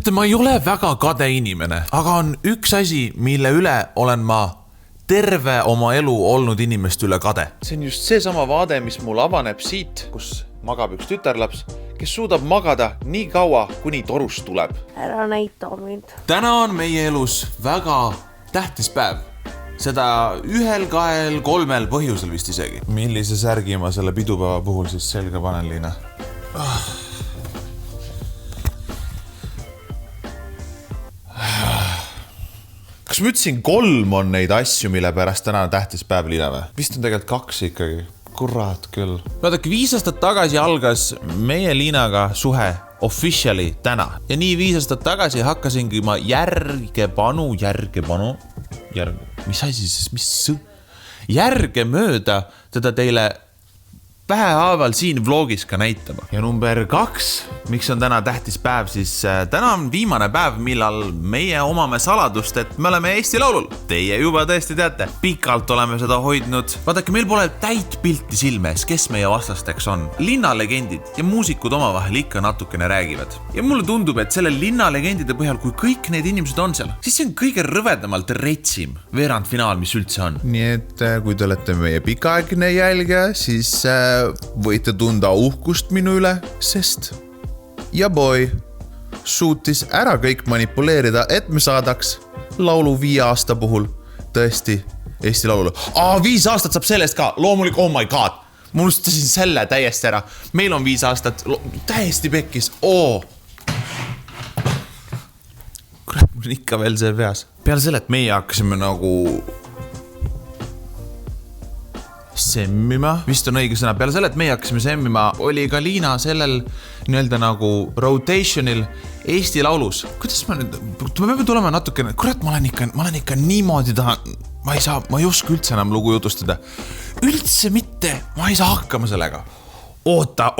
teate, ma ei ole väga kade inimene, aga on üks asi, mille üle olen ma terve oma elu olnud inimeste üle kade. See on just see sama vaade, mis mul avaneb siit, kus magab üks tütarlaps, kes suudab magada nii kaua, kuni torust tuleb. Ära näita mind. Täna on meie elus väga tähtis päev. Seda 1, 2, 3 põhjusel vist isegi. Millise särgi ma selle pidupäeva puhul siis selga panen, Liina? Kas ma ütlesin 3 on neid asju, mille pärast täna on tähtis päev, Liina või? Vist on tegelikult 2 ikkagi. Kurat küll. Vaadake, 5 aastat tagasi algas meie Liinaga suhe officially täna. Ja nii 5 aastat tagasi hakkasingi ma järgemööda teda teile päevahaaval siin vlogis ka näitama. Ja number 2, miks on täna tähtis päev, siis täna on viimane päev, millal meie omame saladust, et me oleme Eesti Laulul. Teie juba tõesti teate. Pikalt oleme seda hoidnud. Vaadake, meil pole täit pilti silmes, kes meie vastasteks on. Linnalegendid ja muusikud omavahel ikka natukene räägivad. Ja mulle tundub, et selle linnalegendide põhjal, kui kõik need inimesed on seal, siis see on kõige rõvedamalt retsim veerandfinaal, mis üldse on. Nii et kui te olete meie pikaaegne jälgija, siis võite tunda uhkust minu üle, sest ja boy suutis ära kõik manipuleerida, et me saadaks laulu 5 aasta puhul tõesti Eesti Laulule. 5 aastat saab sellest ka, loomulik, oh my god, ma unustasin selle täiesti ära. Meil on 5 aastat, täiesti pekkis, Kurat, mul on ikka veel see peas. Peale selle, et meie hakkasime nagu semmima, vist on õige sõna. Peale selle, et meie hakkasime semmima, oli ka Liina sellel nii-öelda nagu rotationil Eesti Laulus. Kuidas ma nüüd, me peame tulema natukene, kurat, ma olen ikka niimoodi tahan, ma ei oska üldse enam lugu jutustada. Üldse mitte, ma ei saa hakkama sellega. Oota.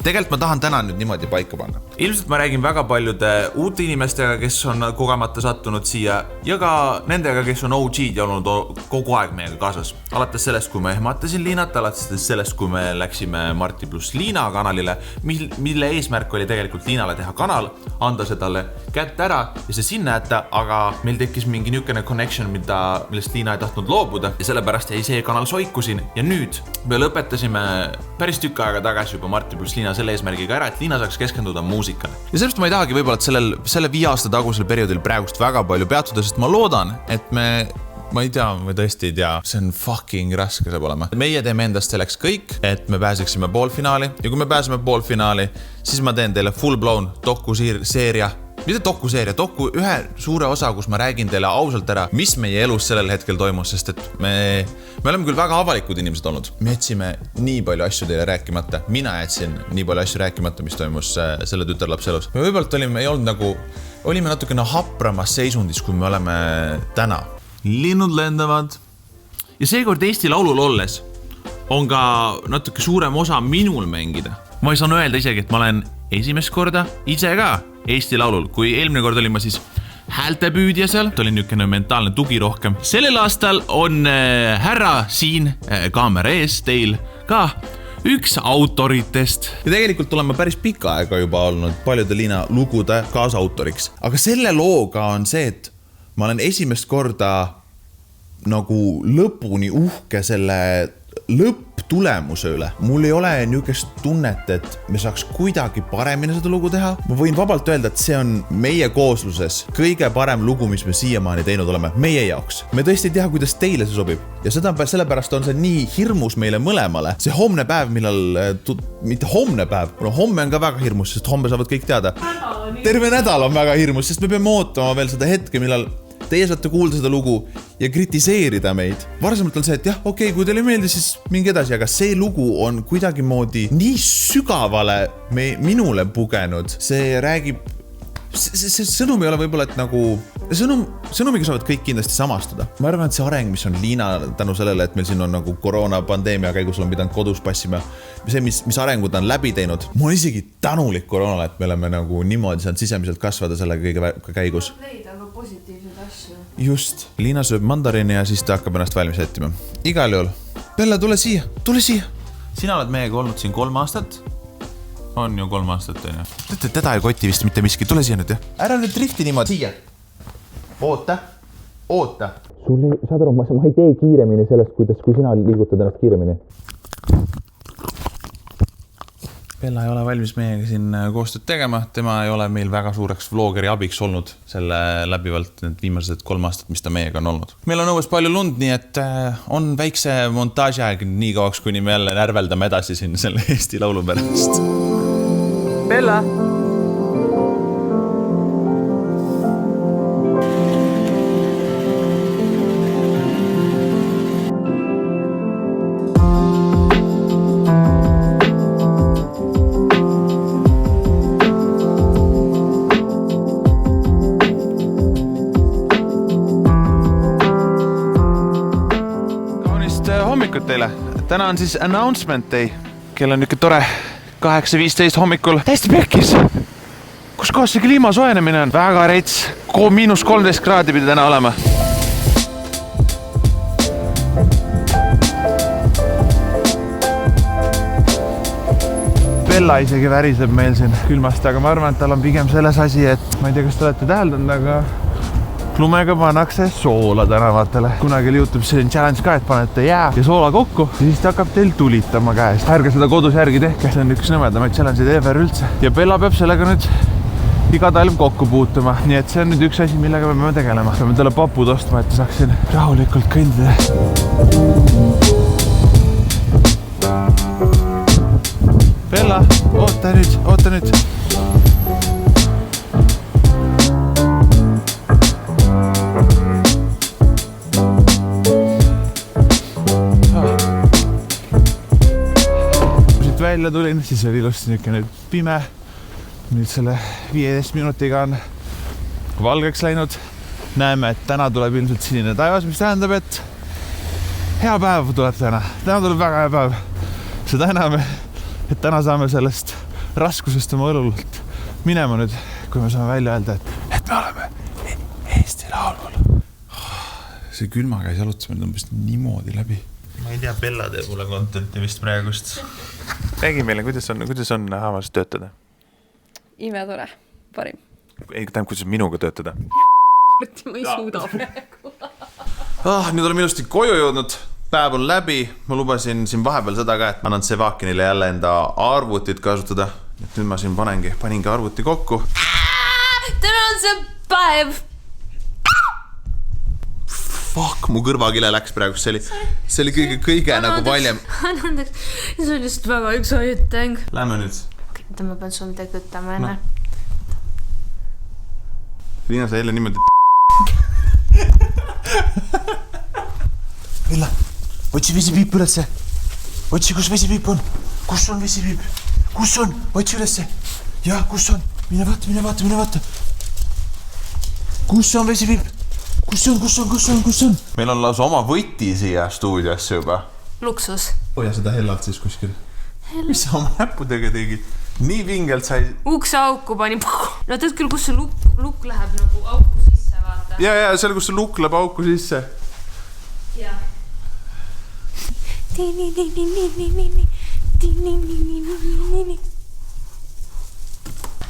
Tegelikult ma tahan täna nüüd niimoodi paika panna. Ilmselt ma räägin väga paljude uute inimestega, kes on kogemata sattunud siia ja ka nendega, kes on OG-d ja olnud kogu aeg meiega kaasas. Alates sellest, kui ma ehmatasin Liinat, alates sellest, kui me läksime Marti plus Liina kanalile, mille eesmärk oli tegelikult Liinale teha kanal, anda see talle kätte ära ja see sinna jätta, aga meil tekkis mingi niisugune connection, millest Liina ei tahtnud loobuda ja sellepärast jäi see kanal soiku siin ja nüüd me lõpetasime päris tükk aega tagasi juba Marti plus Liina selle eesmärgiga ära, et Liina saaks keskenduda muusikale. Ja sellest ma ei tahagi võib-olla, et selle 5 aasta tagusel perioodil praegust väga palju peatuda, sest ma loodan, et ma ei tea, ma tõesti ei tea, see on fucking raske saab olema. Meie teeme endast selleks kõik, et me pääseksime poolfinaali ja kui me pääseme poolfinaali, siis ma teen teile full blown dokuseeria. Mitte dokuseeria, ühe suure osa, kus ma räägin teile ausalt ära, mis meie elus sellel hetkel toimus, sest et me oleme küll väga avalikud inimesed olnud. Me jätsime nii palju asju teile rääkimata. Mina jätsin nii palju asju rääkimata, mis toimus selle tütarlapse elus. Me võibolt olime natukene hapramas seisundis, kui me oleme täna. Linnud lendavad. Ja seekord Eesti Laulul olles on ka natuke suurem osa minul mängida. Ma ei saan öelda isegi, et ma olen esimest korda ise ka Eesti Laulul, kui eelmine kord olin ma siis häältepüüdja seal, oli niisugune mentaalne tugi rohkem. Sellel aastal on härra siin kaamera ees teil ka üks autoritest. Ja tegelikult olen ma päris pika aega juba olnud paljude Liina lugude kaasautoriks. Aga selle looga on see, et ma olen esimest korda nagu lõpuni uhke selle lõpptulemuse üle. Mul ei ole niisugust tunnet, et me saaks kuidagi paremini seda lugu teha. Ma võin vabalt öelda, et see on meie koosluses kõige parem lugu, mis me siiamaani teinud oleme meie jaoks. Me tõesti ei tea, kuidas teile see sobib. Ja sellepärast on see nii hirmus meile mõlemale. See homne päev, mitte homne päev, homme on ka väga hirmus, sest homme saavad kõik teada. Terve nädal on väga hirmus, sest me peame ootama veel seda hetke, millal teie saate kuulda seda lugu ja kritiseerida meid. Varasemalt on see, et jah, okei, kui teile ei meeldi, siis mingi edasi, aga see lugu on kuidagi moodi nii sügavale minule pugenud. See räägib, see sõnum ei ole võib-olla, et nagu sõnumiga saavad kõik kindlasti samastuda. Ma arvan, et see areng, mis on Liina tänu sellele, et meil siin on nagu koroonapandeemia käigus on pidanud kodus passima, see, mis arengud on läbi teinud. Ma olen isegi tänulik koroonale, et me oleme nagu niimoodi saanud sisemiselt kasvada selle kõige käigus. Just. Liina sööb mandariini ja siis ta hakkab ennast valmis jättima. Igal juhul. Bella, tule siia. Sina oled meiega olnud siin 3 aastat. On ju 3 aastat, on ju. Teda ei koti vist mitte miski, tule siia nüüd, jah. Ära nüüd drifti niimoodi. Siia. Oota. Saad aru, ma ei tee kiiremini sellest, kui sina liigutad ennast kiiremini. Bella ei ole valmis meiega siin koostööd tegema. Tema ei ole meil väga suureks vlogeri abiks olnud selle läbivalt need viimased 3 aastat, mis ta meiega on olnud. Meil on õues palju lund, nii et on väikse montaažiaeg nii kauaks, kuni me jälle närveldame edasi siin selle Eesti laulu pärast. Bella! Teile. Täna on siis announcement day. Kell on niisugune tore 8:15 hommikul. Täiesti pekkis. Kus kohas see kliima soojenemine on? Väga reits. -13 kraadi pidi täna olema. Bella isegi väriseb meil siin külmast, aga ma arvan, et tal on pigem selles asi, et ma ei tea, kas te olete täheldanud, aga lumega pannakse soola tänavatele. Kunagi oli YouTube'is selline challenge ka, et panete jää ja soola kokku ja siis ta hakkab teil tulitama käest. Ärge seda kodus järgi tehke, see on üks nõmedamaid challenge'id ever üldse. Ja Bella peab sellega nüüd iga talv kokku puutuma. Nii et see on nüüd üks asi, millega me peame tegelema. Peame talle papud ostma, et ta saaks siin rahulikult kõndida. Bella, oota nüüd. Välja tulin, siis oli ilusti niisugune pime. Nüüd selle 15 minutiga on valgeks läinud. Näeme, et täna tuleb ilmselt sinine taevas, mis tähendab, et hea päev tuleb täna. Täna tuleb väga hea päev. Seda enam, et täna saame sellest raskusest oma õlult minema nüüd, kui me saame välja öelda, et me oleme Eesti laulul. See külma käis jalutamine tõmbas niimoodi läbi. Ma ei tea, Bella teeb mulle contenti vist praegust. Räägi meile, kuidas on haavas töötada? Imetore, parim. Ei, tähendab, kuidas minuga töötada? Ma ei suuda praegu. Nüüd oleme ilusti koju jõudnud. Päev on läbi. Ma lubasin siin vahepeal seda ka, et ma annan Sevakinile jälle enda arvutit kasutada. Nüüd ma siin paningi arvuti kokku. Täna on see päev. Fuck, mu kõrvakile läks praegu. See oli kõige nagu valjem. Annandaks, see oli just väga üks ajuteng. Lähme nüüd. Mida ma pean sul midagi ütlema enne? Liina, sa jälle niimoodi... Villa, otsi vesipiip ülesse. Otsi, kus vesipiip on? Kus on vesipiip? Kus on? Otsi ülesse. Ja, kus on? Mine vaata. Kus on vesipiip? Kus on? Meil on lausa oma võti siia stuudiosse juba. Luksus. Hoia seda hellalt siis kuskil. Mis sa oma näppudega tegid? Nii vingelt sai... Ukse auku pani. No tead küll, kus see lukk läheb nagu auku sisse, vaata. Ja, seal, kus see lukk läheb auku sisse. Ja.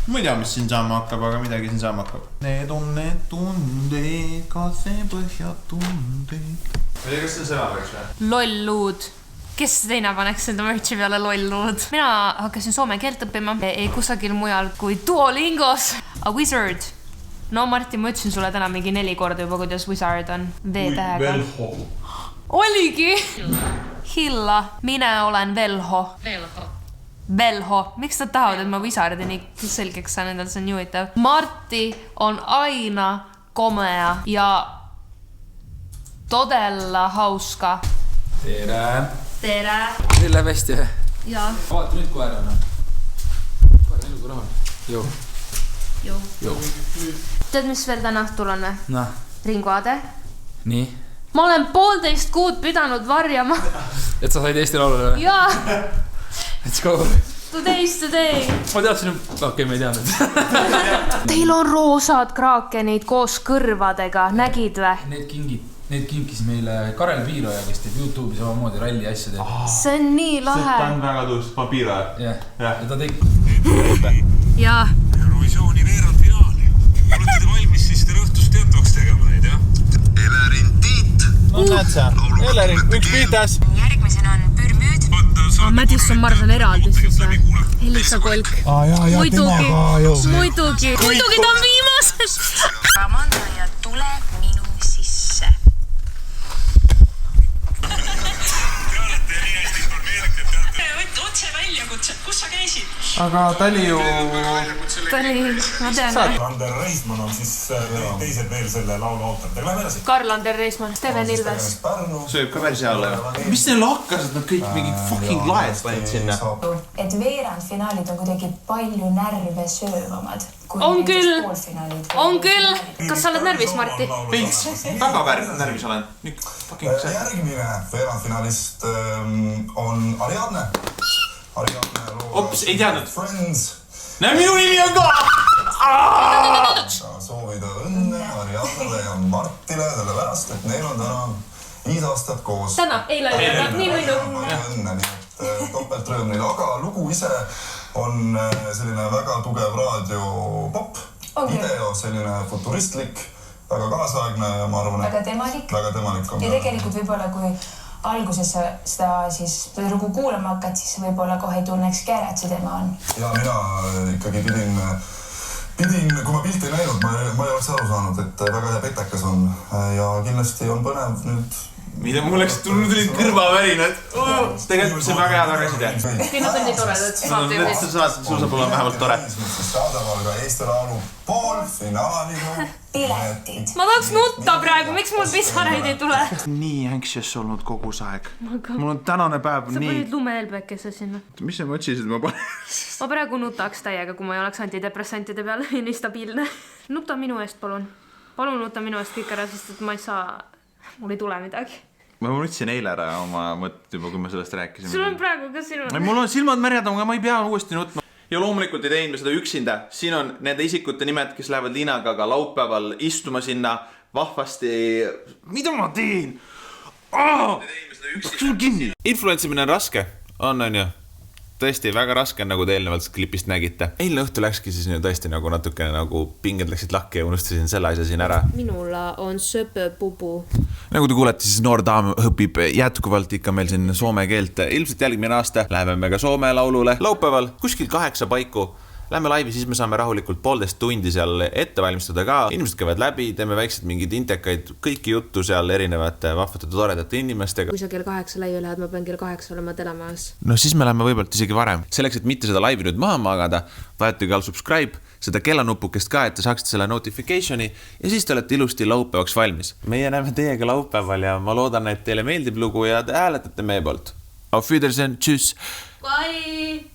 Ma ei tea, mis siin saama hakkab, aga midagi siin saama hakkab. Need on need tunded, ka see põhjatunded. Ma ei tea, kas see sõna peaks või? Lolluud. Kes teine paneks enda märtsi peale lolluud? Mina hakkasin soome keelt õppima ei kusagil mujal kui Duolingos. A wizard. No Martin, ma ütlesin sulle täna mingi 4 korda juba, kuidas wizard on. V-tähega. Velho. Oligi! Hilla. Mine olen Velho. Velho. Miks nad tahavad, et ma wizardi nii selgeks saan endal, see on juhitav. Marti on aina komea ja todella hauska. Tere! Teil läheb hästi, või? Jaa. Vaata nüüd koerana. Koer eluga rahul. Joo. Tead, mis veel täna õhtul on või? Noh. Ringvaade. Nii? Ma olen 1,5 kuud pidanud varjama. Et sa said Eesti laulule või? Jaa. Let's go. Today. Ma teadsin, okei, ma ei teadnud. Teil on roosad kraakenid koos kõrvadega, nägid või? Need kinkis meile Karel Piiroja, kes teeb YouTube'i samamoodi ralli asja teeb. See on nii lahe. See on väga tuus, Piiroja. Ja ta tegi... jaa. Eurovisiooni veerandfinaali. Olete te valmis siis täna õhtust teatavaks tegema neid, jah? Elerin Tiit. No näed sa, Elerin, üks piitas. Järgmisena on Pürmüüd. Madisson Mars on eraldi siis või? Helisa Kolk. Muidugi ta on viimases. Amanda ja tule minu sisse. Otse väljakutset, kus sa käisid? Aga ta oli ju... ma tean. Ander Reisman on siis teised veel selle laulu autorid. Lähme edasi. Karl-Ander Reisman, Steven Ilves. Sööb ka päris hea ole. Mis neil hakkas, et nad kõik mingid fucking laed panid sinna? Et veerandfinaalid on kuidagi palju närve söövamad. On küll. Kas sa oled närvis, Marti? Veits, väga närvis olen. Järgmine veerandfinaalist on Ariadne. Ops, ei teadnud. Friends. Näe, minu nimi on ka! Soovida õnne Ariadnele ja Martile, sellepärast, et neil on täna 5 aastat koos. Täna, eile, nii. Õnne, nii et topeltrõõm neile, aga lugu ise on selline väga tugev raadiopop, video, selline futuristlik, väga kaasaegne ja ma arvan, väga temalik. on. Ja tegelikult võib-olla, kui alguses seda siis lugu kuulama hakkad, siis võib-olla kohe ei tunnekski ära, et see tema on. Ja mina ikkagi pidin, kui ma pilti ei näinud, ma ei oleks aru saanud, et väga hea petekas on ja kindlasti on põnev nüüd. Mida mul läks, tulid kõrvavärinad. Tegelikult see on väga hea tagasiside. Kõik nad on nii toredad. Sul saab olla vähemalt tore. Saadaval ka Eesti Laulu poolfinaaliga. Piletid. Ma tahaks nutta praegu, miks mul pisaraid ei tule? Nii anxious olnud kogu aeg. Mul on tänane päev Sa nii... panid lumehelbekesse sinna. Mis sa mõtlesid, ma panen? Ma praegu nutaks täiega, kui ma ei oleks antidepressantide peal nii stabiilne. Nuta minu eest, palun. Palun nuta minu eest kõik ära, sest et ma ei saa... Mul ei tule midagi. Ma mõtlesin eile ära oma mõtted juba, kui me sellest rääkisime. Sul on praegu ka sinu... Mul on silmad märjad, aga ma ei pea uuesti nutma. Ja loomulikult ei teinud me seda üksinda. Siin on nende isikute nimed, kes lähevad Liinaga ka laupäeval istuma sinna vahvasti. Mida ma teen? Sul kinni. Influentsimine on raske. On ju? Tõesti, väga raske on, nagu te eelnevalt klipist nägite. Eilne õhtu läkski siis tõesti nagu natukene nagu pinged läksid lakke ja unustasin selle asja siin ära. Minul on söpöpubu. Nagu te kuulete, siis noor daam õpib jätkuvalt ikka meil siin soome keelt. Ilmselt järgmine aasta läheme me ka Soome laulule. Laupäeval kuskil 8 paiku. Lähme laivi, siis me saame rahulikult 1,5 tundi seal ette valmistada ka. Inimesed käivad läbi, teeme väiksed mingid intekaid, kõiki juttu seal erinevate vahvate toredate inimestega. Kui sa kell 8 laivi lähed, ma pean kell 8 olema telemajas. No siis me läheme võibolt isegi varem. Selleks, et mitte seda laivi nüüd maha magada, vajutage all subscribe, seda kellanupukest ka, et te saaksite selle notificationi ja siis te olete ilusti laupäevaks valmis. Meie näeme teiega laupäeval ja ma loodan, et teile meeldib lugu ja te hääletate meie poolt. Auf Wiedersehen, tschüss! Bye!